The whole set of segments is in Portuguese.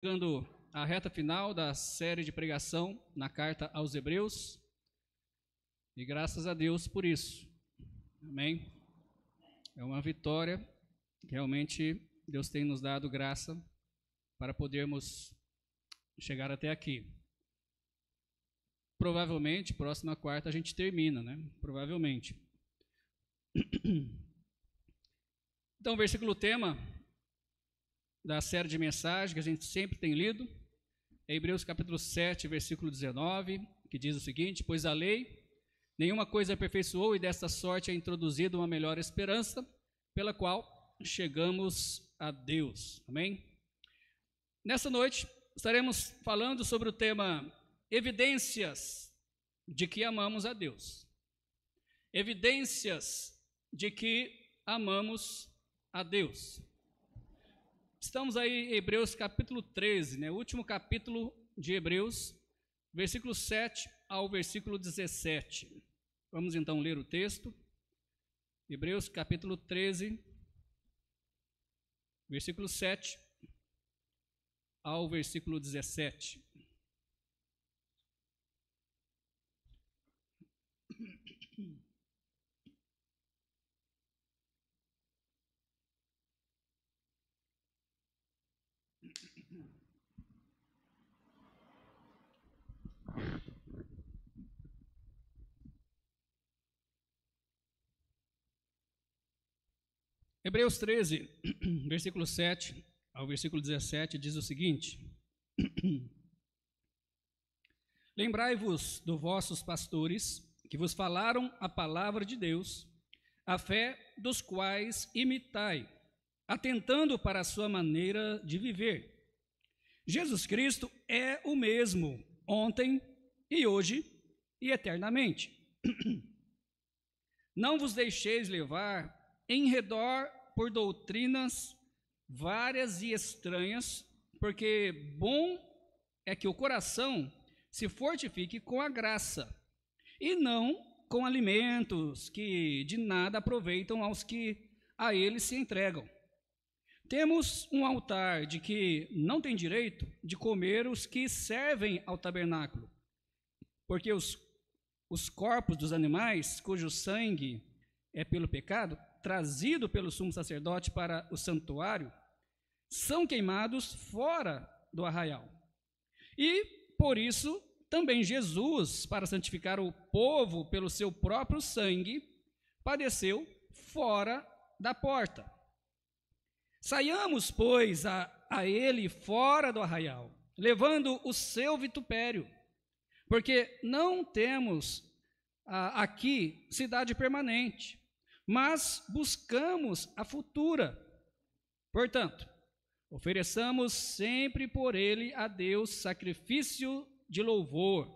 Chegando à reta final da série de pregação na carta aos Hebreus, e graças a Deus por isso, amém? É uma vitória, realmente Deus tem nos dado graça para podermos chegar até aqui. Provavelmente, próxima quarta a gente termina, né? Provavelmente. Então, versículo tema da série de mensagens que a gente sempre tem lido, é Hebreus capítulo 7, versículo 19, que diz o seguinte: pois a lei nenhuma coisa aperfeiçoou, e desta sorte é introduzida uma melhor esperança, pela qual chegamos a Deus. Amém? Nessa noite estaremos falando sobre o tema evidências de que amamos a Deus. Evidências de que amamos a Deus. Estamos aí em Hebreus capítulo 13, né? O último capítulo de Hebreus, versículo 7 ao versículo 17. Vamos então ler o texto. Hebreus capítulo 13, versículo 7 ao versículo 17. Hebreus 13, versículo 7 ao versículo 17 diz o seguinte: lembrai-vos dos vossos pastores, que vos falaram a palavra de Deus, a fé dos quais imitai, atentando para a sua maneira de viver. Jesus Cristo é o mesmo, ontem e hoje e eternamente. Não vos deixeis levar em redor por doutrinas várias e estranhas, porque bom é que o coração se fortifique com a graça, e não com alimentos que de nada aproveitam aos que a eles se entregam. Temos um altar de que não tem direito de comer os que servem ao tabernáculo, porque os corpos dos animais, cujo sangue é pelo pecado trazido pelo sumo sacerdote para o santuário, são queimados fora do arraial. E, por isso, também Jesus, para santificar o povo pelo seu próprio sangue, padeceu fora da porta. Saiamos, pois, a ele fora do arraial, levando o seu vitupério, porque não temos aqui cidade permanente, mas buscamos a futura. Portanto, ofereçamos sempre por ele a Deus sacrifício de louvor,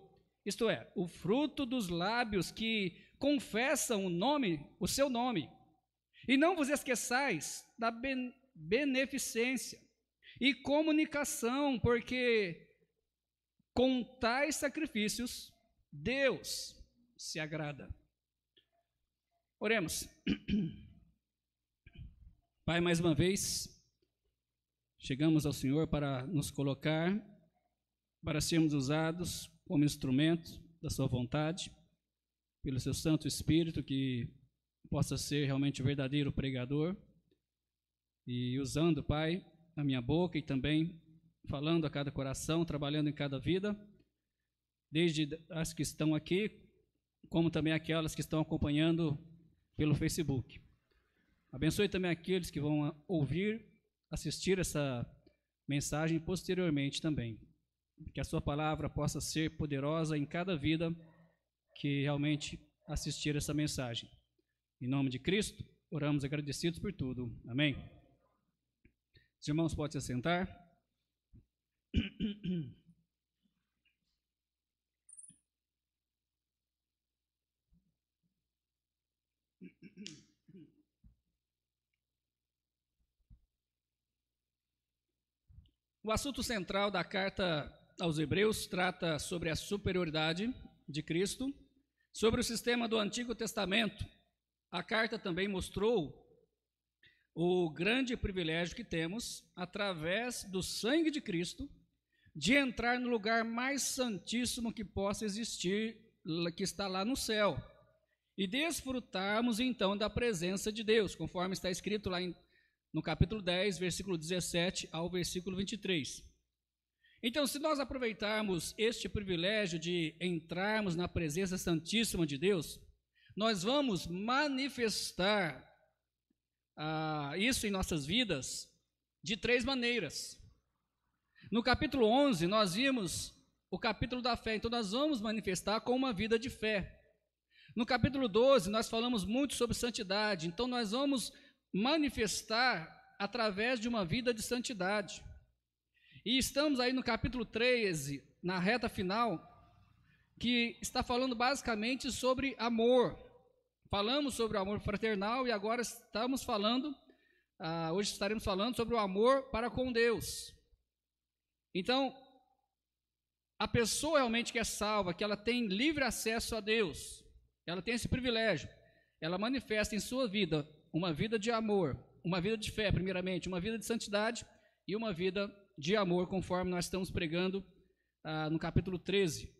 isto é, o fruto dos lábios que confessam o seu nome. E não vos esqueçais da beneficência e comunicação, porque com tais sacrifícios Deus se agrada. Oremos. Pai, mais uma vez, chegamos ao Senhor para nos colocar, para sermos usados como instrumento da sua vontade, pelo seu Santo Espírito, que possa ser realmente o verdadeiro pregador, e usando, Pai, a minha boca e também falando a cada coração, trabalhando em cada vida, desde as que estão aqui, como também aquelas que estão acompanhando pelo Facebook. Abençoe também aqueles que vão ouvir, assistir essa mensagem posteriormente também. Que a sua palavra possa ser poderosa em cada vida que realmente assistir essa mensagem. Em nome de Cristo, oramos agradecidos por tudo. Amém. Os irmãos podem se assentar. O assunto central da carta aos Hebreus trata sobre a superioridade de Cristo, sobre o sistema do Antigo Testamento. A carta também mostrou o grande privilégio que temos, através do sangue de Cristo, de entrar no lugar mais santíssimo que possa existir, que está lá no céu, e desfrutarmos então da presença de Deus, conforme está escrito lá no capítulo 10, versículo 17 ao versículo 23. Então, se nós aproveitarmos este privilégio de entrarmos na presença santíssima de Deus, nós vamos manifestar isso em nossas vidas de 3 maneiras. No capítulo 11, nós vimos o capítulo da fé, então nós vamos manifestar com uma vida de fé. No capítulo 12, nós falamos muito sobre santidade, então nós vamos manifestar através de uma vida de santidade. E estamos aí no capítulo 13, na reta final, que está falando basicamente sobre amor. Falamos sobre o amor fraternal e agora estamos falando, hoje estaremos falando sobre o amor para com Deus. Então, a pessoa realmente que é salva, que ela tem livre acesso a Deus, ela tem esse privilégio, ela manifesta em sua vida uma vida de amor, uma vida de fé primeiramente, uma vida de santidade e uma vida de amor, conforme nós estamos pregando no capítulo 13.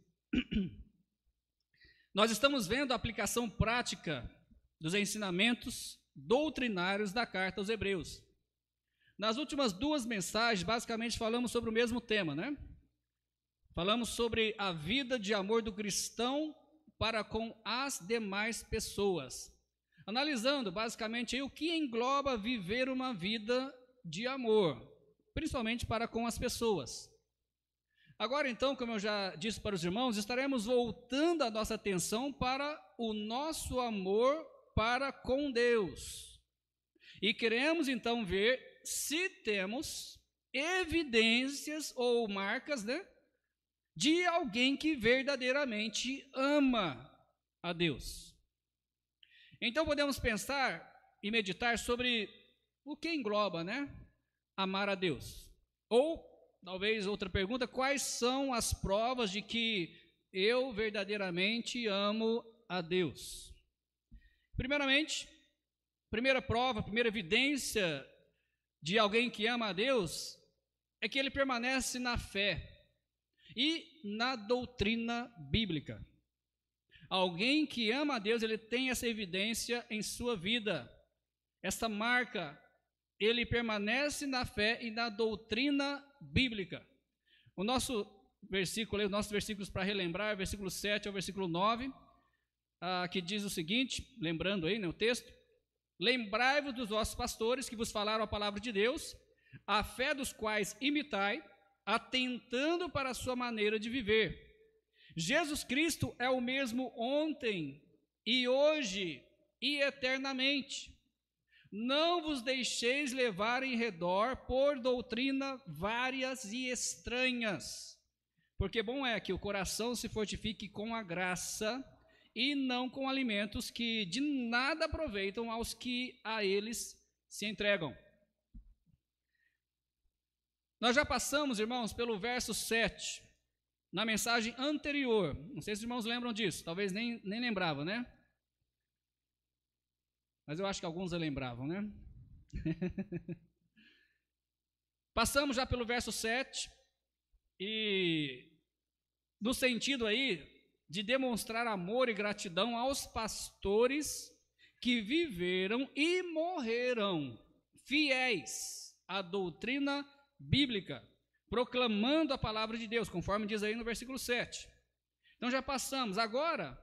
Nós estamos vendo a aplicação prática dos ensinamentos doutrinários da carta aos Hebreus. Nas últimas 2 mensagens, basicamente falamos sobre o mesmo tema, né? Falamos sobre a vida de amor do cristão para com as demais pessoas, analisando basicamente aí o que engloba viver uma vida de amor, principalmente para com as pessoas. Agora então, como eu já disse para os irmãos, estaremos voltando a nossa atenção para o nosso amor para com Deus. E queremos então ver se temos evidências ou marcas, né, de alguém que verdadeiramente ama a Deus. Então podemos pensar e meditar sobre o que engloba, né, amar a Deus. Ou talvez outra pergunta: quais são as provas de que eu verdadeiramente amo a Deus? Primeiramente, primeira prova, primeira evidência de alguém que ama a Deus é que ele permanece na fé e na doutrina bíblica. Alguém que ama a Deus, ele tem essa evidência em sua vida, essa marca. Ele permanece na fé e na doutrina bíblica. O nosso versículo, os nossos versículos para relembrar, versículo 7 ao versículo 9, que diz o seguinte, lembrando aí, né, o texto: lembrai-vos dos vossos pastores que vos falaram a palavra de Deus, a fé dos quais imitai, atentando para a sua maneira de viver. Jesus Cristo é o mesmo ontem e hoje e eternamente. Não vos deixeis levar em redor por doutrina várias e estranhas, porque bom é que o coração se fortifique com a graça e não com alimentos que de nada aproveitam aos que a eles se entregam. Nós já passamos, irmãos, pelo verso 7, na mensagem anterior. Não sei se os irmãos lembram disso, talvez nem lembravam, né? Mas eu acho que alguns lembravam, né? Passamos já pelo verso 7, e no sentido aí de demonstrar amor e gratidão aos pastores que viveram e morreram fiéis à doutrina bíblica, proclamando a palavra de Deus, conforme diz aí no versículo 7. Então já passamos. Agora,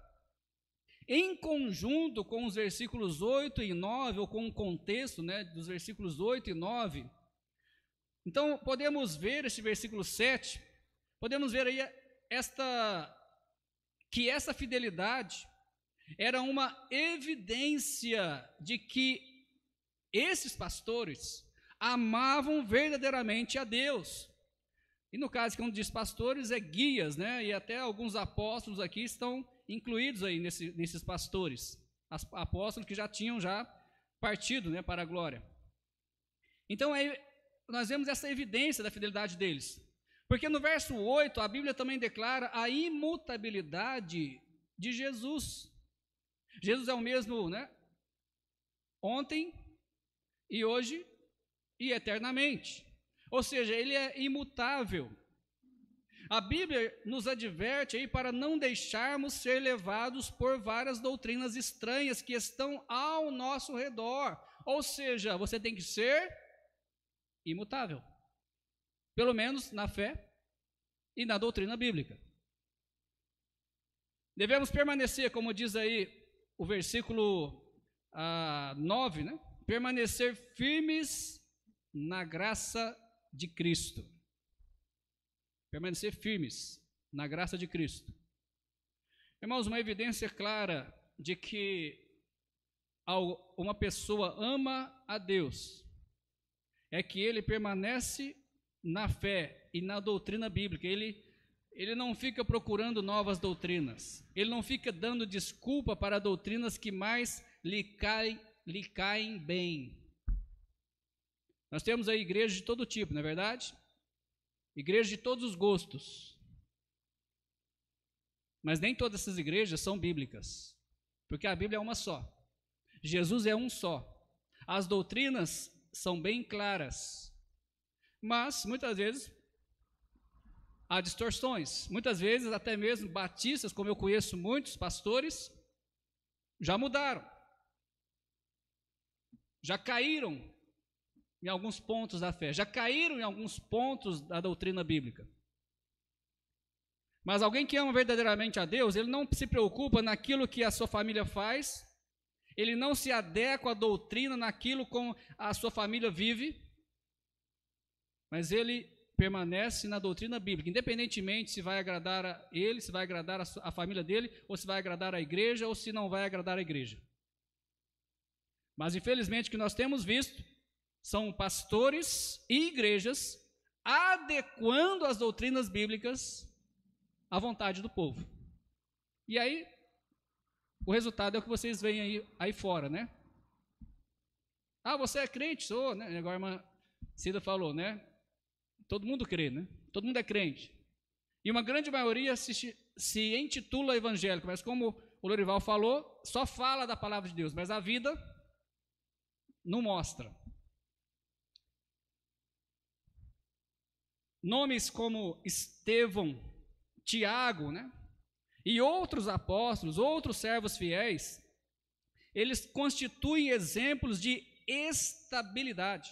em conjunto com os versículos 8 e 9, ou com o contexto, né, dos versículos 8 e 9, então podemos ver esse versículo 7, podemos ver aí que essa fidelidade era uma evidência de que esses pastores amavam verdadeiramente a Deus. E no caso, quando diz pastores, é guias, né? E até alguns apóstolos aqui estão incluídos aí nesses pastores, apóstolos que já tinham partido, né, para a glória. Então aí nós vemos essa evidência da fidelidade deles, porque no verso 8 a Bíblia também declara a imutabilidade de Jesus. Jesus é o mesmo, né, ontem e hoje e eternamente. Ou seja, ele é imutável. A Bíblia nos adverte aí para não deixarmos ser levados por várias doutrinas estranhas que estão ao nosso redor. Ou seja, você tem que ser imutável, pelo menos na fé e na doutrina bíblica. Devemos permanecer, como diz aí o versículo 9, né? Permanecer firmes na graça de Cristo. Permanecer firmes na graça de Cristo. Irmãos, uma evidência clara de que uma pessoa ama a Deus é que ele permanece na fé e na doutrina bíblica. Ele não fica procurando novas doutrinas. Ele não fica dando desculpa para doutrinas que mais lhe caem bem. Nós temos aí igrejas de todo tipo, não é verdade? Igrejas de todos os gostos. Mas nem todas essas igrejas são bíblicas, porque a Bíblia é uma só. Jesus é um só. As doutrinas são bem claras, mas muitas vezes há distorções. Muitas vezes até mesmo batistas, como eu conheço muitos pastores, já mudaram, já caíram em alguns pontos da fé, já caíram em alguns pontos da doutrina bíblica. Mas alguém que ama verdadeiramente a Deus, ele não se preocupa naquilo que a sua família faz, ele não se adequa à doutrina naquilo como a sua família vive, mas ele permanece na doutrina bíblica, independentemente se vai agradar a ele, se vai agradar a família dele, ou se vai agradar a igreja, ou se não vai agradar a igreja. Mas infelizmente o que nós temos visto são pastores e igrejas adequando as doutrinas bíblicas à vontade do povo. E aí, o resultado é o que vocês veem aí fora, né? Ah, você é crente? Sou, né? Agora a irmã Cida falou, né? Todo mundo crê, né? Todo mundo é crente. E uma grande maioria se intitula evangélico, mas como o Lorival falou, só fala da palavra de Deus, mas a vida não mostra. Nomes como Estevão, Tiago, né? E outros apóstolos, outros servos fiéis, eles constituem exemplos de estabilidade,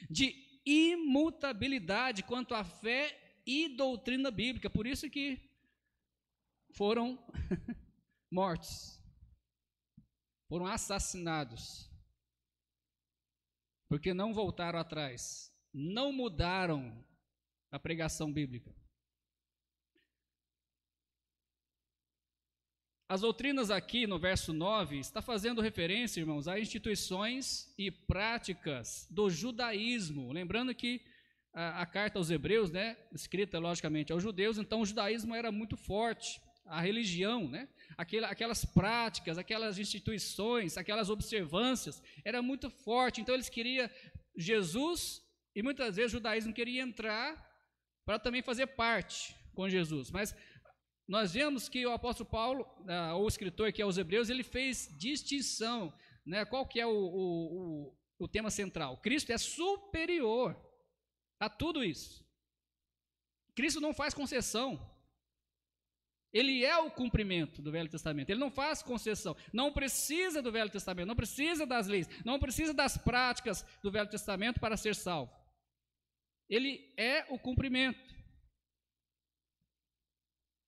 de imutabilidade quanto à fé e doutrina bíblica. Por isso que foram mortos, foram assassinados, porque não voltaram atrás, não mudaram a pregação bíblica. As doutrinas aqui no verso 9 está fazendo referência, irmãos, a instituições e práticas do judaísmo. Lembrando que a carta aos Hebreus, né, escrita logicamente aos judeus, então o judaísmo era muito forte, a religião, né, aquelas práticas, aquelas instituições, aquelas observâncias, era muito forte. Então eles queriam Jesus e muitas vezes o judaísmo queria entrar para também fazer parte com Jesus. Mas nós vemos que o apóstolo Paulo, o escritor que é os Hebreus, ele fez distinção, né? Qual que é o tema central? Cristo é superior a tudo isso. Cristo não faz concessão. Ele é o cumprimento do Velho Testamento. Ele não faz concessão. Não precisa do Velho Testamento, não precisa das leis, não precisa das práticas do Velho Testamento para ser salvo. Ele é o cumprimento.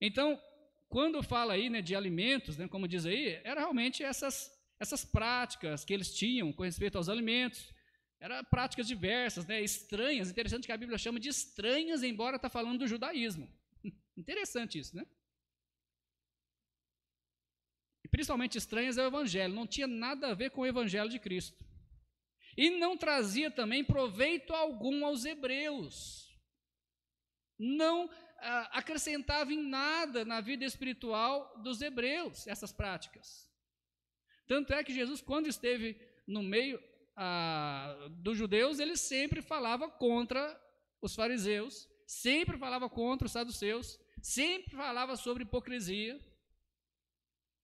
Então, quando fala aí, né, de alimentos, né, como diz aí, era realmente essas práticas que eles tinham com respeito aos alimentos. Eram práticas diversas, né, estranhas. Interessante que a Bíblia chama de estranhas, embora está falando do judaísmo. Interessante isso, né? E principalmente estranhas é o evangelho. Não tinha nada a ver com o evangelho de Cristo. E não trazia também proveito algum aos hebreus. Não acrescentava em nada na vida espiritual dos hebreus, essas práticas. Tanto é que Jesus, quando esteve no meio dos judeus, ele sempre falava contra os fariseus, sempre falava contra os saduceus, sempre falava sobre hipocrisia,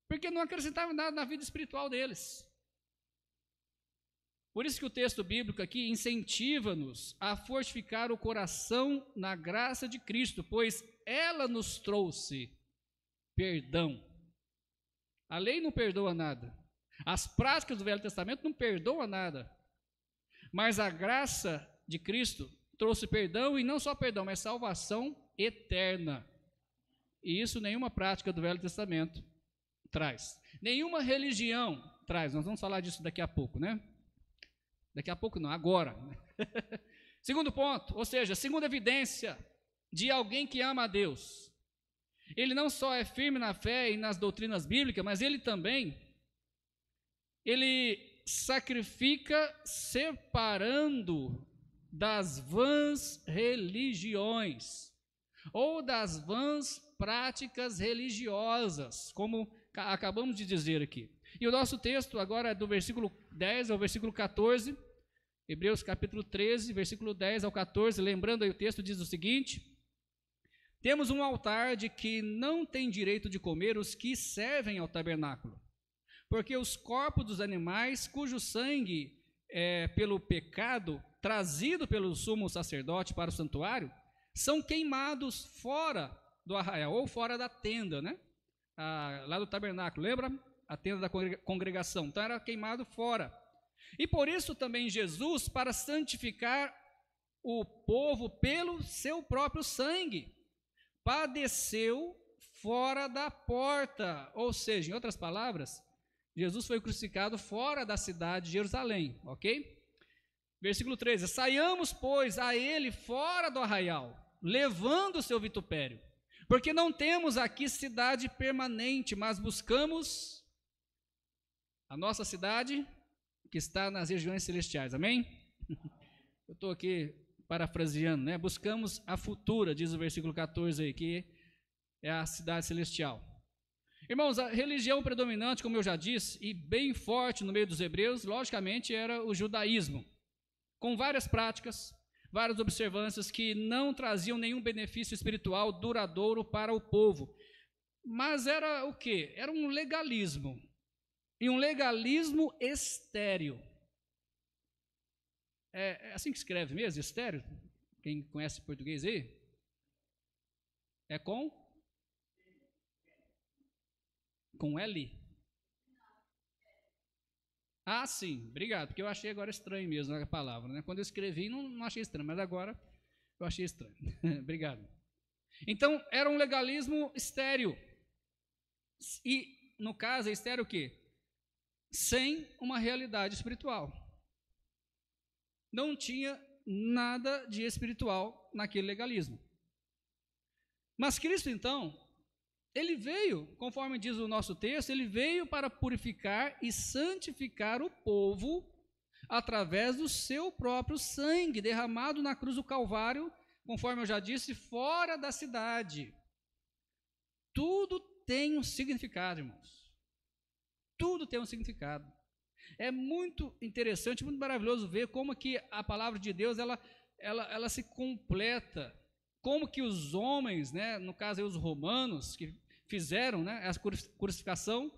porque não acrescentava nada na vida espiritual deles. Por isso que o texto bíblico aqui incentiva-nos a fortificar o coração na graça de Cristo, pois ela nos trouxe perdão. A lei não perdoa nada. As práticas do Velho Testamento não perdoam nada. Mas a graça de Cristo trouxe perdão, e não só perdão, mas salvação eterna. E isso nenhuma prática do Velho Testamento traz. Nenhuma religião traz. Nós vamos falar disso daqui a pouco, né? Daqui a pouco não, agora. Segundo ponto, ou seja, segunda evidência de alguém que ama a Deus. Ele não só é firme na fé e nas doutrinas bíblicas, mas ele também, ele sacrifica separando das vãs religiões, ou das vãs práticas religiosas, como acabamos de dizer aqui. E o nosso texto agora é do versículo 10 ao versículo 14, Hebreus capítulo 13, versículo 10 ao 14, lembrando aí o texto diz o seguinte: temos um altar de que não tem direito de comer os que servem ao tabernáculo, porque os corpos dos animais cujo sangue é pelo pecado trazido pelo sumo sacerdote para o santuário, são queimados fora do arraial, ou fora da tenda, né? Lá do tabernáculo, lembra? A tenda da congregação, então era queimado fora. E por isso também Jesus, para santificar o povo pelo seu próprio sangue, padeceu fora da porta, ou seja, em outras palavras, Jesus foi crucificado fora da cidade de Jerusalém, ok? Versículo 13, saiamos, pois, a ele fora do arraial, levando o seu vitupério, porque não temos aqui cidade permanente, mas buscamos a nossa cidade que está nas regiões celestiais, amém? Eu estou aqui parafraseando, né? Buscamos a futura, diz o versículo 14 aí, que é a cidade celestial. Irmãos, a religião predominante, como eu já disse, e bem forte no meio dos hebreus, logicamente era o judaísmo, com várias práticas, várias observâncias que não traziam nenhum benefício espiritual duradouro para o povo. Mas era o quê? Era um legalismo, e um legalismo estéril. É assim que escreve mesmo, estéril? Quem conhece português aí? É com L? Ah, sim, obrigado, porque eu achei agora estranho mesmo a palavra, né? Quando eu escrevi não achei estranho, mas agora eu achei estranho. Obrigado. Então, era um legalismo estéril. E, no caso, é estéril o quê? Sem uma realidade espiritual. Não tinha nada de espiritual naquele legalismo. Mas Cristo, então, ele veio, conforme diz o nosso texto, ele veio para purificar e santificar o povo através do seu próprio sangue, derramado na cruz do Calvário, conforme eu já disse, fora da cidade. Tudo tem um significado, irmãos. Tudo tem um significado. É muito interessante, muito maravilhoso ver como que a palavra de Deus, ela se completa, como que os homens, né, no caso aí os romanos, que fizeram, né, essa crucificação,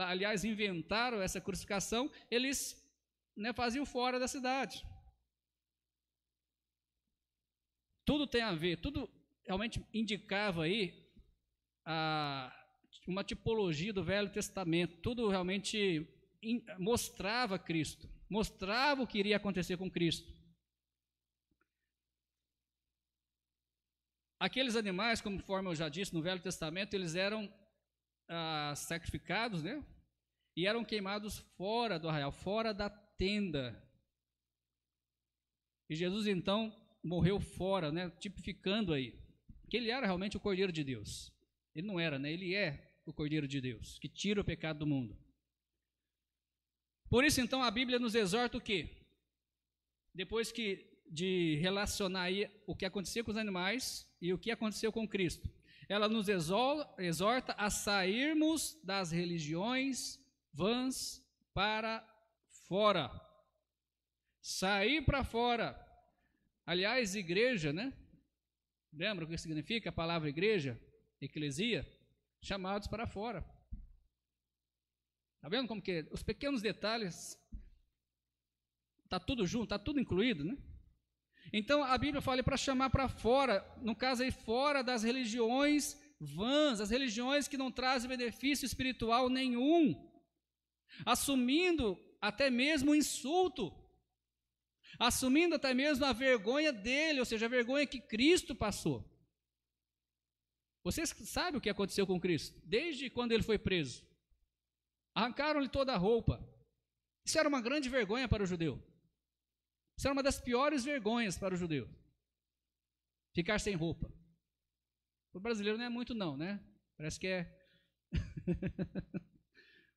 aliás, inventaram essa crucificação, eles, né, faziam fora da cidade. Tudo tem a ver, tudo realmente indicava aí uma tipologia do Velho Testamento, tudo realmente mostrava Cristo, mostrava o que iria acontecer com Cristo. Aqueles animais, conforme eu já disse, no Velho Testamento, eles eram sacrificados, né? E eram queimados fora do arraial, fora da tenda. E Jesus, então, morreu fora, né? Tipificando aí, que ele era realmente o Cordeiro de Deus. Ele não era, né? Ele é o Cordeiro de Deus, que tira o pecado do mundo. Por isso, então, a Bíblia nos exorta o quê? Depois de relacionar aí o que aconteceu com os animais e o que aconteceu com Cristo, ela nos exorta a sairmos das religiões vãs para fora. Sair para fora. Aliás, igreja, né? Lembra o que significa a palavra igreja? Eclesia? Chamados para fora. Está vendo como que os pequenos detalhes Está tudo junto, está tudo incluído, né? Então a Bíblia fala para chamar para fora, no caso aí, fora das religiões vãs, as religiões que não trazem benefício espiritual nenhum, assumindo até mesmo o insulto, assumindo até mesmo a vergonha dele, ou seja, a vergonha que Cristo passou. Vocês sabem o que aconteceu com Cristo? Desde quando ele foi preso, arrancaram-lhe toda a roupa. Isso era uma grande vergonha para o judeu. Isso era uma das piores vergonhas para o judeu, ficar sem roupa. O brasileiro não é muito não, né? Parece que é.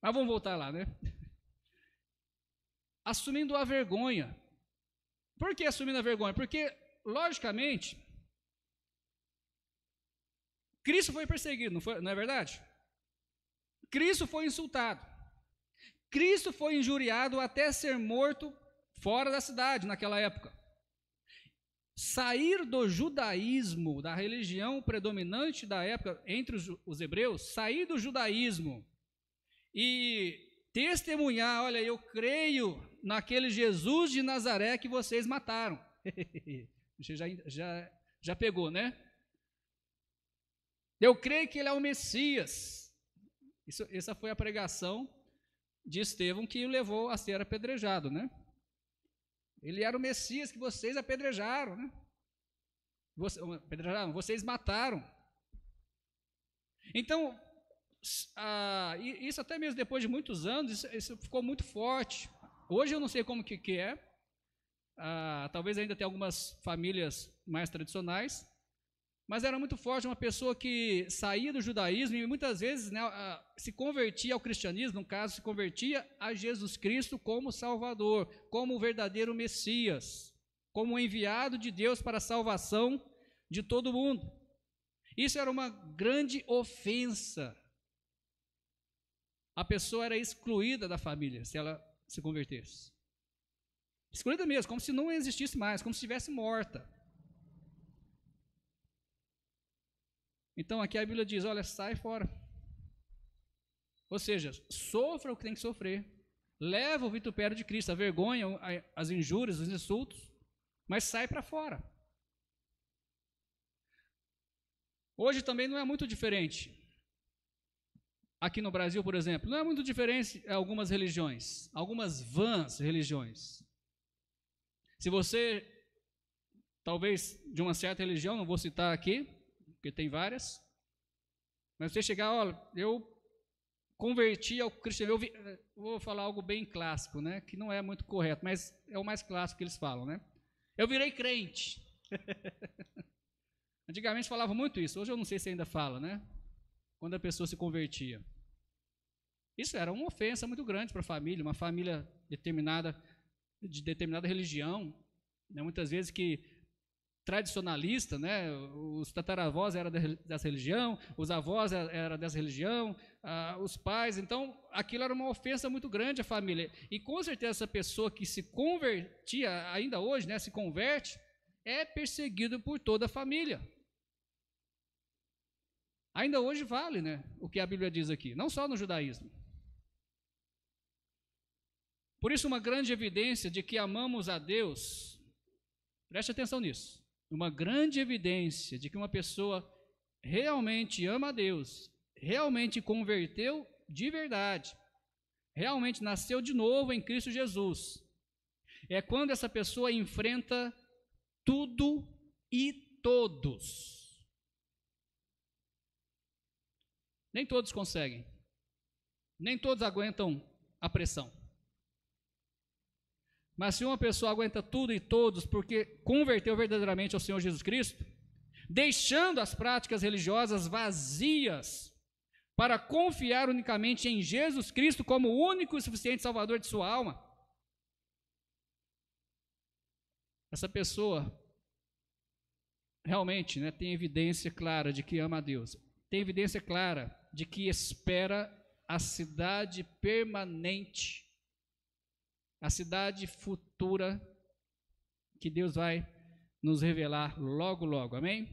Mas vamos voltar lá, né? Assumindo a vergonha. Por que assumindo a vergonha? Porque, logicamente, Cristo foi perseguido, não é verdade? Cristo foi insultado. Cristo foi injuriado até ser morto fora da cidade, naquela época. Sair do judaísmo, da religião predominante da época entre os hebreus, sair do judaísmo e testemunhar, olha, eu creio naquele Jesus de Nazaré que vocês mataram. Você já pegou, né? Eu creio que ele é o Messias. Essa foi a pregação de Estevão que o levou a ser apedrejado, né? Ele era o Messias que vocês apedrejaram, né? Vocês mataram. Então, isso até mesmo depois de muitos anos, isso ficou muito forte. Hoje eu não sei como que é. Talvez ainda tenha algumas famílias mais tradicionais, mas era muito forte uma pessoa que saía do judaísmo e muitas vezes, né, se convertia ao cristianismo, no caso, se convertia a Jesus Cristo como Salvador, como o verdadeiro Messias, como o enviado de Deus para a salvação de todo mundo. Isso era uma grande ofensa. A pessoa era excluída da família se ela se convertesse. Excluída mesmo, como se não existisse mais, como se estivesse morta. Então aqui a Bíblia diz, olha, sai fora. Ou seja, sofra o que tem que sofrer. Leva o vitupério de Cristo, a vergonha, as injúrias, os insultos, mas sai para fora. Hoje também não é muito diferente. Aqui no Brasil, por exemplo, não é muito diferente algumas religiões, algumas vãs religiões. Se você, talvez de uma certa religião, não vou citar aqui, porque tem várias, mas você chegar, olha, eu converti ao cristianismo, vou falar algo bem clássico, né, que não é muito correto, mas é o mais clássico que eles falam, né? Eu virei crente. Antigamente falava muito isso, hoje eu não sei se ainda fala, né? Quando a pessoa se convertia. Isso era uma ofensa muito grande para a família, uma família de determinada religião, né? Muitas vezes que tradicionalista, né? Os tataravós eram dessa religião, os avós eram dessa religião, os pais, então aquilo era uma ofensa muito grande à família. E com certeza essa pessoa que se convertia, ainda hoje, né, se converte, é perseguido por toda a família. Ainda hoje vale, né, o que a Bíblia diz aqui, não só no judaísmo. Por isso, uma grande evidência de que amamos a Deus, preste atenção nisso, uma grande evidência de que uma pessoa realmente ama a Deus, realmente converteu de verdade, realmente nasceu de novo em Cristo Jesus, é quando essa pessoa enfrenta tudo e todos. Nem todos conseguem, nem todos aguentam a pressão. Mas se uma pessoa aguenta tudo e todos porque converteu verdadeiramente ao Senhor Jesus Cristo, deixando as práticas religiosas vazias para confiar unicamente em Jesus Cristo como o único e suficiente Salvador de sua alma, essa pessoa realmente, né, tem evidência clara de que ama a Deus, tem evidência clara de que espera a cidade permanente, a cidade futura que Deus vai nos revelar logo, logo, amém?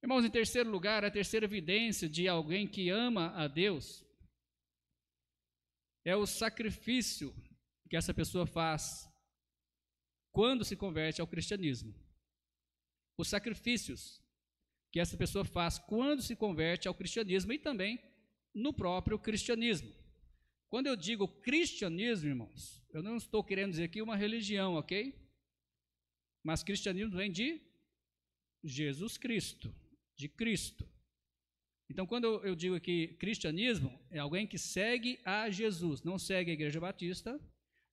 Irmãos, em terceiro lugar, a terceira evidência de alguém que ama a Deus é o sacrifício que essa pessoa faz quando se converte ao cristianismo. Os sacrifícios que essa pessoa faz quando se converte ao cristianismo e também no próprio cristianismo. Quando eu digo cristianismo, irmãos, eu não estou querendo dizer aqui uma religião, ok? Mas cristianismo vem de Jesus Cristo, de Cristo. Então, quando eu digo aqui cristianismo, é alguém que segue a Jesus, não segue a igreja batista,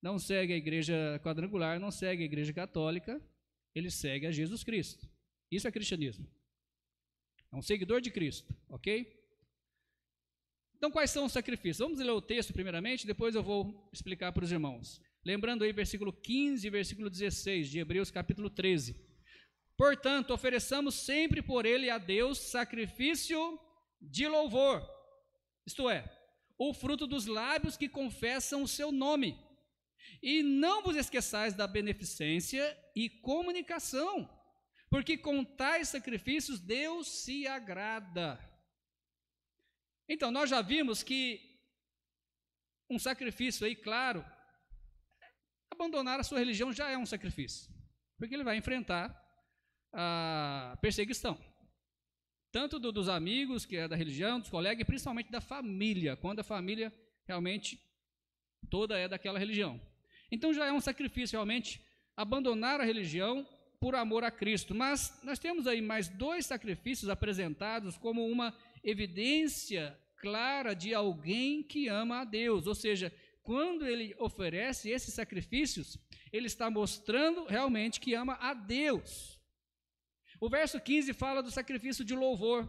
não segue a igreja quadrangular, não segue a igreja católica, ele segue a Jesus Cristo. Isso é cristianismo. É um seguidor de Cristo, ok? Então, quais são os sacrifícios? Vamos ler o texto primeiramente, depois eu vou explicar para os irmãos. Lembrando aí versículo 15 e versículo 16 de Hebreus capítulo 13. Portanto, ofereçamos sempre por ele a Deus sacrifício de louvor, isto é, o fruto dos lábios que confessam o seu nome. E não vos esqueçais da beneficência e comunicação, porque com tais sacrifícios Deus se agrada. Então, nós já vimos que um sacrifício aí, claro, abandonar a sua religião já é um sacrifício, porque ele vai enfrentar a perseguição, tanto dos amigos, que é da religião, dos colegas, e principalmente da família, quando a família realmente toda é daquela religião. Então já é um sacrifício realmente abandonar a religião por amor a Cristo. Mas nós temos aí mais dois sacrifícios apresentados como uma evidência clara de alguém que ama a Deus, ou seja, quando ele oferece esses sacrifícios, ele está mostrando realmente que ama a Deus. O verso 15 fala do sacrifício de louvor,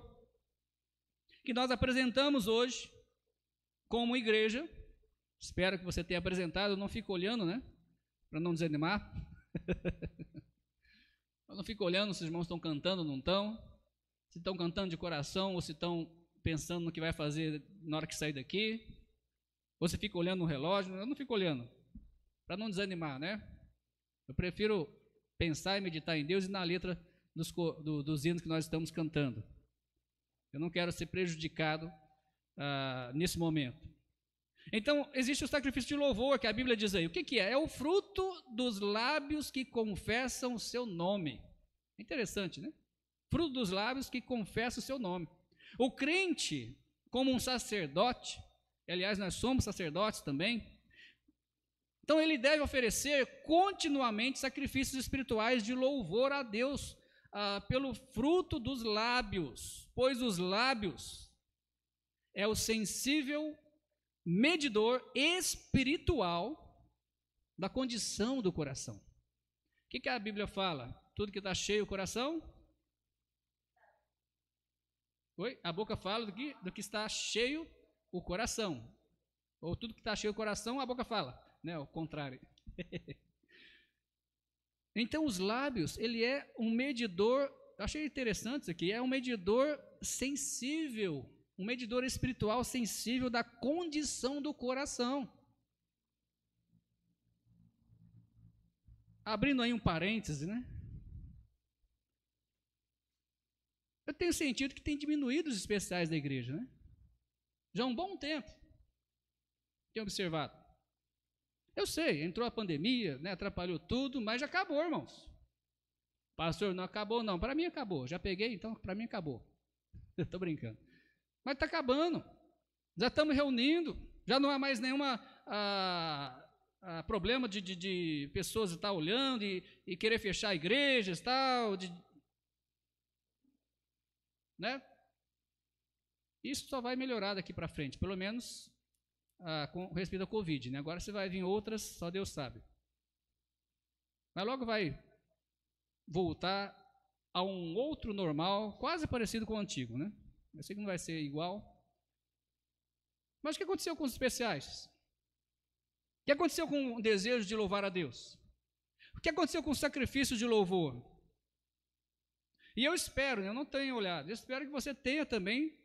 que nós apresentamos hoje como igreja. Espero que você tenha apresentado, eu não fico olhando, né, para não desanimar. Eu não fico olhando se os irmãos estão cantando ou não estão, se estão cantando de coração ou se estão pensando no que vai fazer na hora que sair daqui, ou se fica olhando no relógio. Eu não fico olhando, para não desanimar, né? Eu prefiro pensar e meditar em Deus e na letra dos hinos que nós estamos cantando. Eu não quero ser prejudicado nesse momento. Então, existe o sacrifício de louvor, que a Bíblia diz aí. O que é? É o fruto dos lábios que confessam o seu nome. Interessante, né? Fruto dos lábios que confessam o seu nome. O crente, como um sacerdote, aliás, nós somos sacerdotes também, então ele deve oferecer continuamente sacrifícios espirituais de louvor a Deus, pelo fruto dos lábios, pois os lábios é o sensível medidor espiritual da condição do coração. O que a Bíblia fala? Tudo que está cheio o coração? Oi? A boca fala do que está cheio o coração. Ou tudo que está cheio o coração, a boca fala, né? O contrário. Então, os lábios, ele é um medidor, eu achei interessante isso aqui, é um medidor sensível, um medidor espiritual sensível da condição do coração. Abrindo aí um parêntese, né? Eu tenho sentido que tem diminuído os especiais da igreja, né? Já há um bom tempo, tenho observado. Eu sei, entrou a pandemia, né, atrapalhou tudo, mas já acabou, irmãos. Pastor, não acabou não, para mim acabou, já peguei, então para mim acabou. Estou brincando. Mas está acabando, já estamos reunindo, já não há mais nenhuma problema de pessoas estar olhando e querer fechar igrejas, tal, né? Isso só vai melhorar daqui para frente, pelo menos com respeito à Covid, né? Agora você vai vir outras, só Deus sabe. Mas logo vai voltar a um outro normal, quase parecido com o antigo, né? Eu sei que não vai ser igual. Mas o que aconteceu com os especiais? O que aconteceu com o desejo de louvar a Deus? O que aconteceu com o sacrifício de louvor? E eu espero, eu não tenho olhado, eu espero que você tenha também,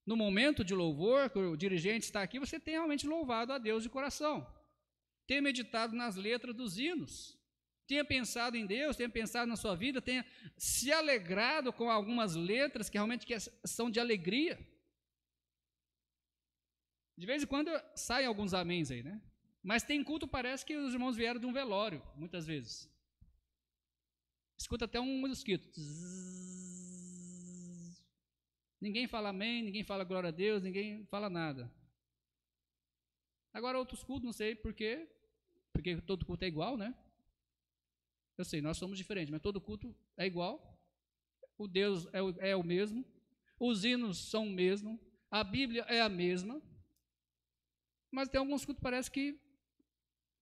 no momento de louvor, que o dirigente está aqui, você tenha realmente louvado a Deus de coração. Tenha meditado nas letras dos hinos. Tenha pensado em Deus, tenha pensado na sua vida, tenha se alegrado com algumas letras que realmente são de alegria. De vez em quando saem alguns améns aí, né? Mas tem culto, parece que os irmãos vieram de um velório, muitas vezes. Escuta até um mosquito. Ninguém fala amém, ninguém fala glória a Deus, ninguém fala nada. Agora outros cultos, não sei por quê, porque todo culto é igual, né? Eu sei, nós somos diferentes, mas todo culto é igual. O Deus é o mesmo, os hinos são o mesmo, a Bíblia é a mesma. Mas tem alguns cultos que parece que,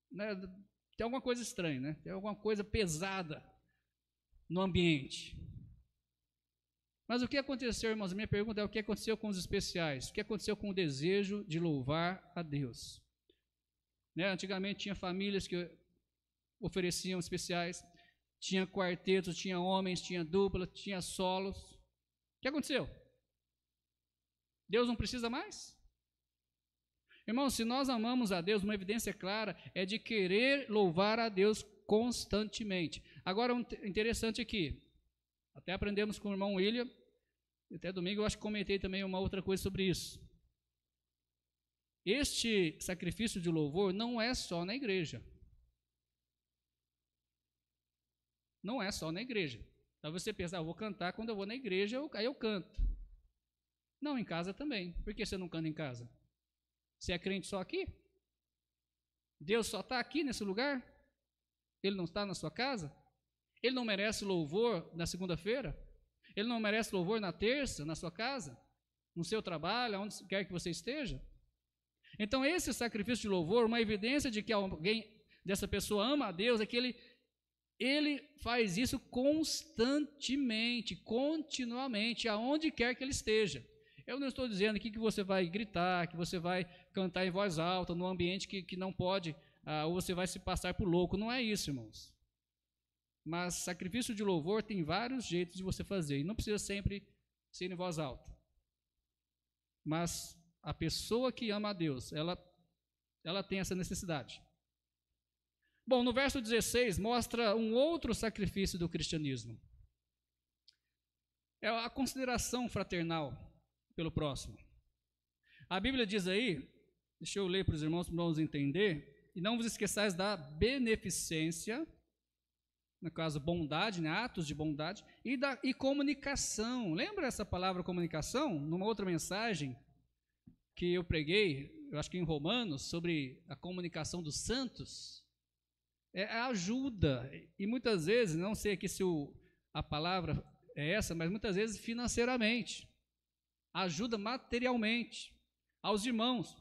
né, tem alguma coisa estranha, né? Tem alguma coisa pesada no ambiente. Mas o que aconteceu, irmãos? A minha pergunta é o que aconteceu com os especiais? O que aconteceu com o desejo de louvar a Deus? Né? Antigamente tinha famílias que ofereciam especiais, tinha quartetos, tinha homens, tinha dupla, tinha solos. O que aconteceu? Deus não precisa mais? Irmãos, se nós amamos a Deus, uma evidência clara é de querer louvar a Deus constantemente. Agora, interessante aqui, até aprendemos com o irmão William, até domingo eu acho que comentei também uma outra coisa sobre isso. Este sacrifício de louvor não é só na igreja. Não é só na igreja. Para você pensar, eu vou cantar quando eu vou na igreja, aí eu canto. Não, em casa também. Por que você não canta em casa? Você é crente só aqui? Deus só está aqui nesse lugar? Ele não está na sua casa? Ele não merece louvor na segunda-feira? Ele não merece louvor na terça, na sua casa? No seu trabalho, onde quer que você esteja? Então, esse sacrifício de louvor, uma evidência de que alguém dessa pessoa ama a Deus, é que ele faz isso constantemente, continuamente, aonde quer que ele esteja. Eu não estou dizendo aqui que você vai gritar, que você vai cantar em voz alta, num ambiente que não pode, ou você vai se passar por louco. Não é isso, irmãos. Mas sacrifício de louvor tem vários jeitos de você fazer, e não precisa sempre ser em voz alta. Mas a pessoa que ama a Deus, ela tem essa necessidade. Bom, no verso 16 mostra um outro sacrifício do cristianismo. É a consideração fraternal pelo próximo. A Bíblia diz aí, deixa eu ler para os irmãos entender, e não vos esqueçais da beneficência, no caso bondade, né, atos de bondade, e comunicação. Lembra essa palavra comunicação? Numa outra mensagem que eu preguei, eu acho que em Romanos, sobre a comunicação dos santos, é a ajuda, e muitas vezes, não sei aqui se a palavra é essa, mas muitas vezes financeiramente, ajuda materialmente aos irmãos.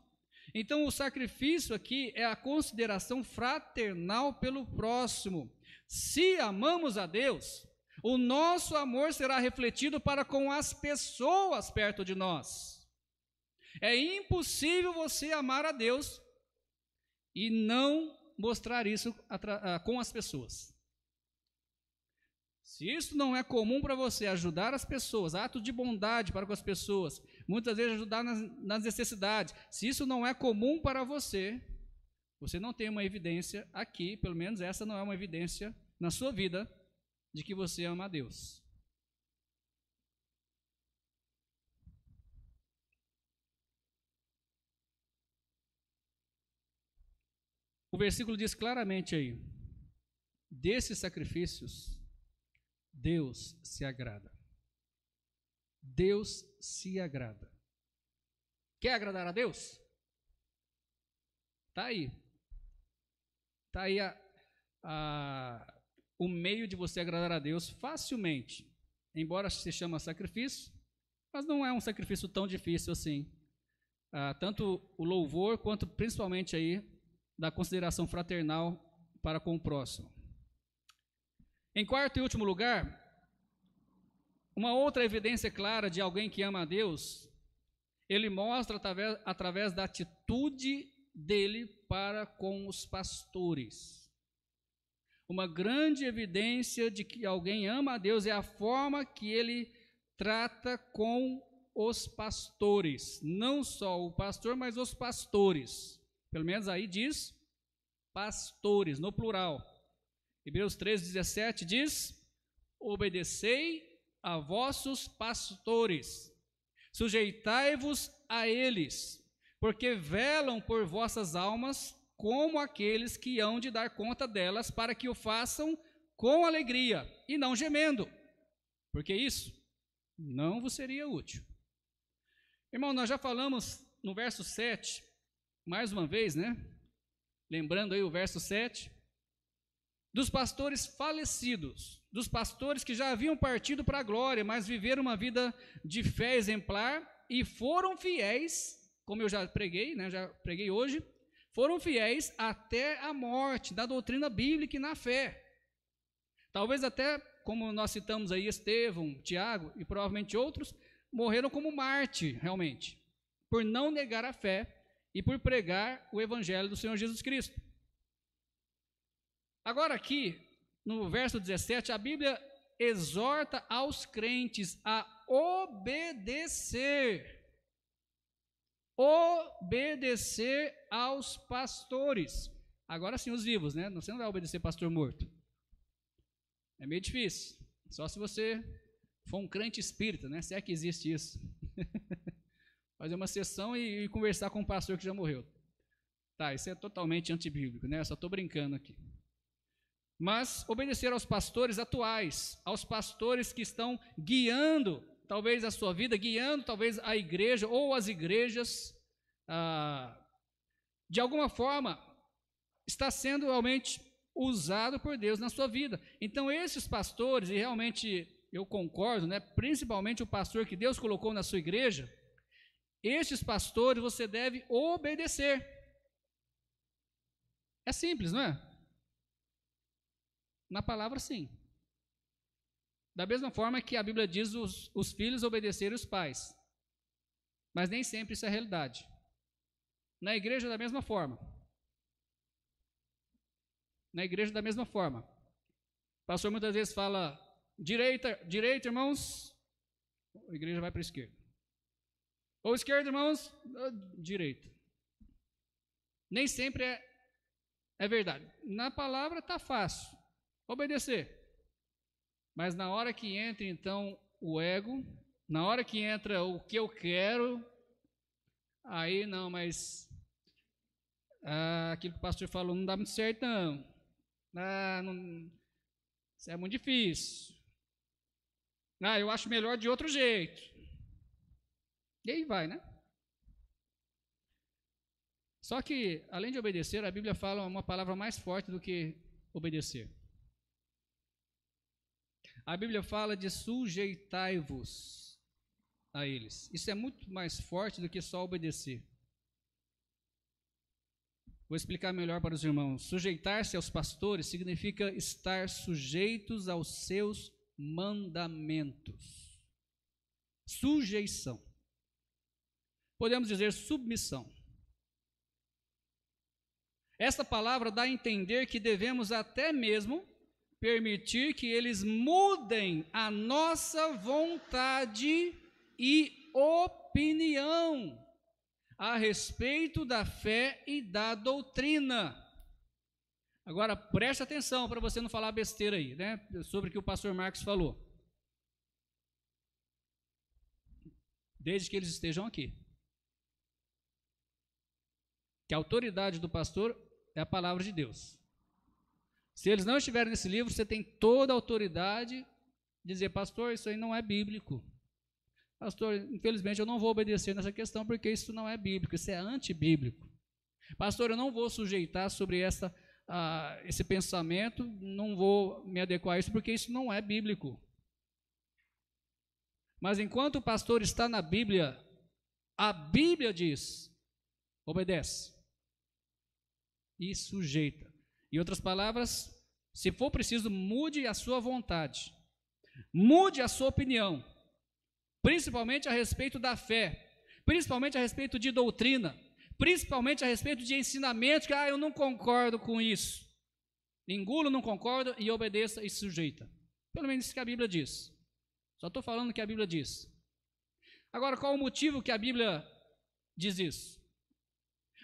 Então o sacrifício aqui é a consideração fraternal pelo próximo. Se amamos a Deus, o nosso amor será refletido para com as pessoas perto de nós. É impossível você amar a Deus e não mostrar isso com as pessoas. Se isso não é comum para você, ajudar as pessoas, atos de bondade para com as pessoas, muitas vezes ajudar nas necessidades, se isso não é comum para você, você não tem uma evidência aqui, pelo menos essa não é uma evidência na sua vida, de que você ama a Deus. O versículo diz claramente aí, desses sacrifícios, Deus se agrada. Deus se agrada. Quer agradar a Deus? Está aí. Está aí o meio de você agradar a Deus facilmente. Embora se chama sacrifício, mas não é um sacrifício tão difícil assim. Tanto o louvor, quanto principalmente aí da consideração fraternal para com o próximo. Em quarto e último lugar, uma outra evidência clara de alguém que ama a Deus, ele mostra através da atitude dele para com os pastores. Uma grande evidência de que alguém ama a Deus é a forma que ele trata com os pastores. Não só o pastor, mas os pastores. Pelo menos aí diz pastores, no plural. Hebreus 3,17 diz, obedecei a vossos pastores, sujeitai-vos a eles, porque velam por vossas almas, como aqueles que hão de dar conta delas, para que o façam com alegria e não gemendo, porque isso não vos seria útil. Irmão, nós já falamos no verso 7, mais uma vez, né? Lembrando aí o verso 7, dos pastores falecidos, dos pastores que já haviam partido para a glória, mas viveram uma vida de fé exemplar e foram fiéis, como eu já preguei, né? Já preguei hoje, foram fiéis até a morte, da doutrina bíblica e na fé. Talvez até, como nós citamos aí, Estevão, Tiago e provavelmente outros, morreram como Marte, realmente, por não negar a fé e por pregar o evangelho do Senhor Jesus Cristo. Agora aqui, no verso 17, a Bíblia exorta aos crentes a obedecer aos pastores. Agora sim, os vivos, né? Você não vai obedecer pastor morto. É meio difícil. Só se você for um crente espírita, né? Se é que existe isso. Fazer uma sessão e conversar com um pastor que já morreu. Tá, isso é totalmente antibíblico, né? Eu só estou brincando aqui. Mas obedecer aos pastores atuais, aos pastores que estão guiando talvez a sua vida, guiando talvez a igreja ou as igrejas, de alguma forma, está sendo realmente usado por Deus na sua vida. Então esses pastores, e realmente eu concordo, né, principalmente o pastor que Deus colocou na sua igreja, estes pastores você deve obedecer. É simples, não é? Na palavra, sim. Da mesma forma que a Bíblia diz os filhos obedecerem os pais. Mas nem sempre isso é realidade. Na igreja, da mesma forma. Na igreja, da mesma forma. O pastor muitas vezes fala, direita, irmãos, a igreja vai para a esquerda. Ou esquerda, irmãos, direita. Nem sempre é verdade. Na palavra está fácil obedecer. Mas na hora que entra, então, o ego, na hora que entra o que eu quero, aí não, mas aquilo que o pastor falou não dá muito certo, não. Isso é muito difícil. Eu acho melhor de outro jeito. E aí vai, né? Só que, além de obedecer, a Bíblia fala uma palavra mais forte do que obedecer. A Bíblia fala de sujeitai-vos a eles. Isso é muito mais forte do que só obedecer. Vou explicar melhor para os irmãos. Sujeitar-se aos pastores significa estar sujeitos aos seus mandamentos. Sujeição. Podemos dizer submissão. Esta palavra dá a entender que devemos até mesmo permitir que eles mudem a nossa vontade e opinião a respeito da fé e da doutrina. Agora, preste atenção para você não falar besteira aí, né? Sobre o que o pastor Marcos falou. Desde que eles estejam aqui. Que a autoridade do pastor é a palavra de Deus. Se eles não estiverem nesse livro, você tem toda a autoridade de dizer, pastor, isso aí não é bíblico. Pastor, infelizmente eu não vou obedecer nessa questão porque isso não é bíblico, isso é antibíblico. Pastor, eu não vou sujeitar sobre esse pensamento, não vou me adequar a isso porque isso não é bíblico. Mas enquanto o pastor está na Bíblia, a Bíblia diz, obedece e sujeita. Em outras palavras, se for preciso, mude a sua vontade, mude a sua opinião, principalmente a respeito da fé, principalmente a respeito de doutrina, principalmente a respeito de ensinamentos, que eu não concordo com isso. Engula, não concorda e obedeça e sujeita. Pelo menos isso que a Bíblia diz. Só estou falando o que a Bíblia diz. Agora, qual o motivo que a Bíblia diz isso?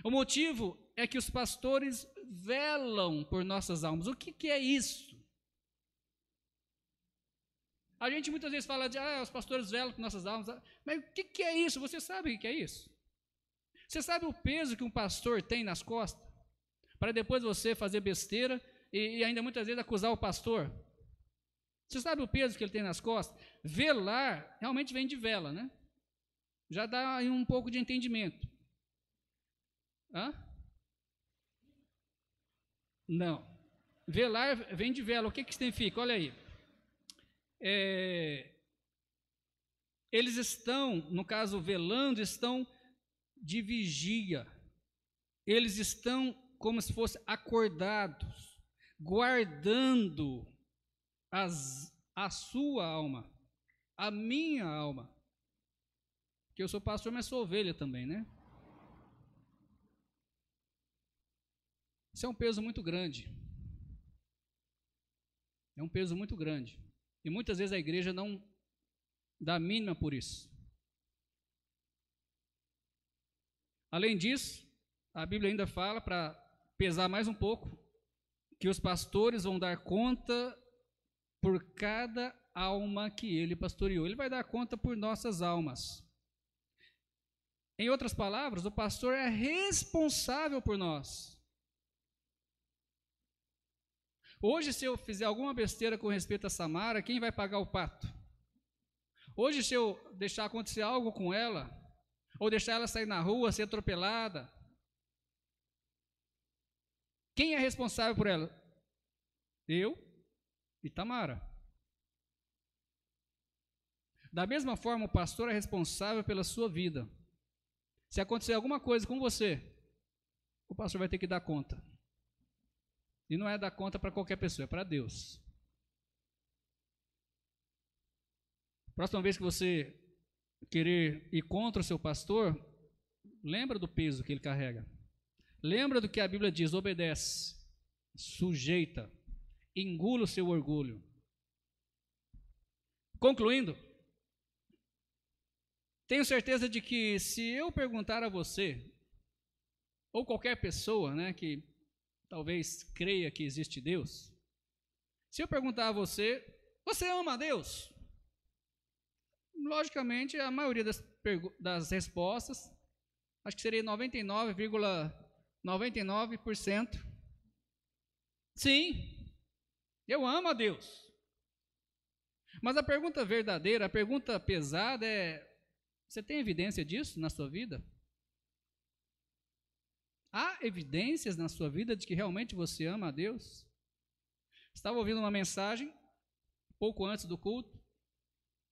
O motivo é que os pastores velam por nossas almas. O que é isso? A gente muitas vezes fala de, os pastores velam por nossas almas. Mas o que é isso? Você sabe o que é isso? Você sabe o peso que um pastor tem nas costas? para depois você fazer besteira e ainda muitas vezes acusar o pastor. Você sabe o peso que ele tem nas costas? Velar realmente vem de vela, né? Já dá aí um pouco de entendimento. Hã? Não. Velar vem de vela. O que significa? Olha aí. Eles estão, no caso velando, estão de vigia. Eles estão como se fossem acordados, guardando a sua alma, a minha alma. Porque eu sou pastor, mas sou ovelha também, né? Isso é um peso muito grande. É um peso muito grande. E muitas vezes a igreja não dá a mínima por isso. Além disso, a Bíblia ainda fala, para pesar mais um pouco, que os pastores vão dar conta por cada alma que ele pastoreou. Ele vai dar conta por nossas almas. Em outras palavras, o pastor é responsável por nós. Hoje, se eu fizer alguma besteira com respeito a Samara, quem vai pagar o pato? Hoje, se eu deixar acontecer algo com ela, ou deixar ela sair na rua, ser atropelada, quem é responsável por ela? Eu e Tamara. Da mesma forma, o pastor é responsável pela sua vida. Se acontecer alguma coisa com você, o pastor vai ter que dar conta. E não é dar conta para qualquer pessoa, é para Deus. Próxima vez que você querer ir contra o seu pastor, lembra do peso que ele carrega. Lembra do que a Bíblia diz: obedece, sujeita, engula o seu orgulho. Concluindo, tenho certeza de que se eu perguntar a você, ou qualquer pessoa, né, que talvez creia que existe Deus, se eu perguntar a você, você ama a Deus? Logicamente, a maioria das respostas, acho que seria 99,99%. Sim, eu amo a Deus. Mas a pergunta verdadeira, a pergunta pesada é: você tem evidência disso na sua vida? Há evidências na sua vida de que realmente você ama a Deus? Estava ouvindo uma mensagem, pouco antes do culto,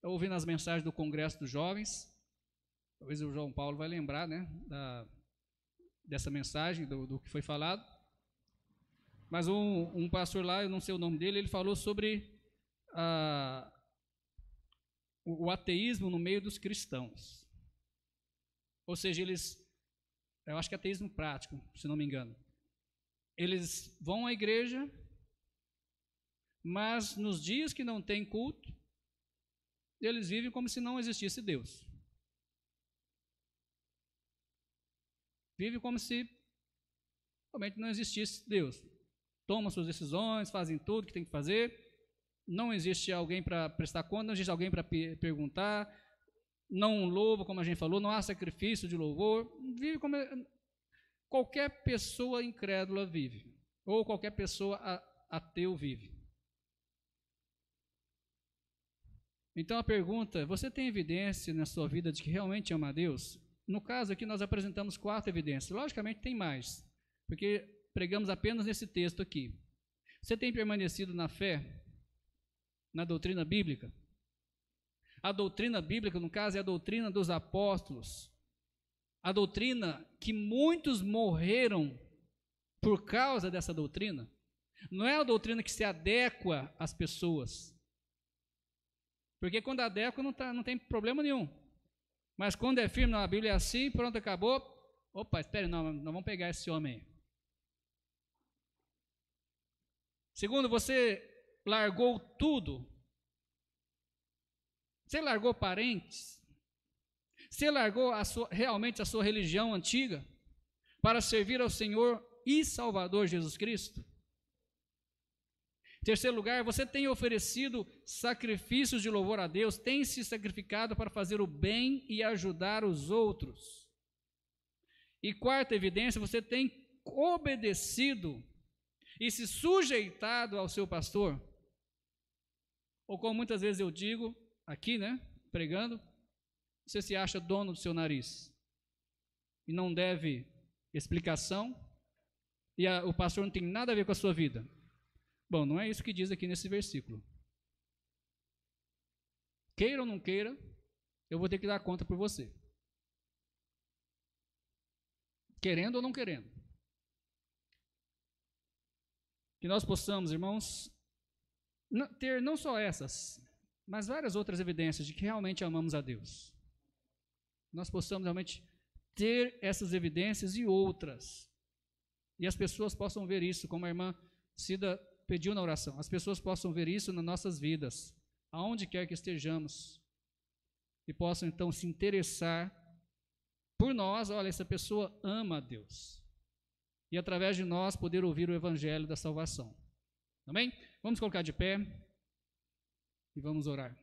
ouvindo as mensagens do Congresso dos Jovens. Talvez o João Paulo vai lembrar, né, dessa mensagem, do que foi falado. Mas um pastor lá, eu não sei o nome dele, ele falou sobre o ateísmo no meio dos cristãos. Ou seja, eu acho que é ateísmo prático, se não me engano. Eles vão à igreja, mas nos dias que não tem culto, eles vivem como se não existisse Deus. Vivem como se realmente não existisse Deus. Tomam suas decisões, fazem tudo que tem que fazer. Não existe alguém para prestar conta, não existe alguém para perguntar, não louva, como a gente falou, não há sacrifício de louvor. Vive como qualquer pessoa incrédula vive, ou qualquer pessoa ateu vive. Então a pergunta: você tem evidência na sua vida de que realmente ama a Deus? No caso aqui nós apresentamos 4 evidências, logicamente tem mais, porque pregamos apenas nesse texto aqui. Você tem permanecido na fé? Na doutrina bíblica? A doutrina bíblica, no caso, é a doutrina dos apóstolos. A doutrina que muitos morreram por causa dessa doutrina. Não é a doutrina que se adequa às pessoas. Porque quando adequa não tem problema nenhum. Mas quando é firme na Bíblia é assim, pronto, acabou. Opa, espere, não vamos pegar esse homem aí. Segundo, você largou tudo. Você largou parentes. Você largou realmente a sua religião antiga para servir ao Senhor e Salvador Jesus Cristo. Em terceiro lugar, você tem oferecido sacrifícios de louvor a Deus, tem se sacrificado para fazer o bem e ajudar os outros. E quarta evidência, você tem obedecido e se sujeitado ao seu pastor? Ou como muitas vezes eu digo, aqui, pregando, você se acha dono do seu nariz e não deve explicação e o pastor não tem nada a ver com a sua vida? Bom, não é isso que diz aqui nesse versículo. Queira ou não queira, eu vou ter que dar conta por você. Querendo ou não querendo. Que nós possamos, irmãos, ter não só essas, mas várias outras evidências de que realmente amamos a Deus. Nós possamos realmente ter essas evidências e outras. E as pessoas possam ver isso, como a irmã Cida pediu na oração. As pessoas possam ver isso nas nossas vidas, aonde quer que estejamos. E possam então se interessar por nós. Olha, essa pessoa ama a Deus. E através de nós poder ouvir o evangelho da salvação. Amém? Vamos colocar de pé e vamos orar.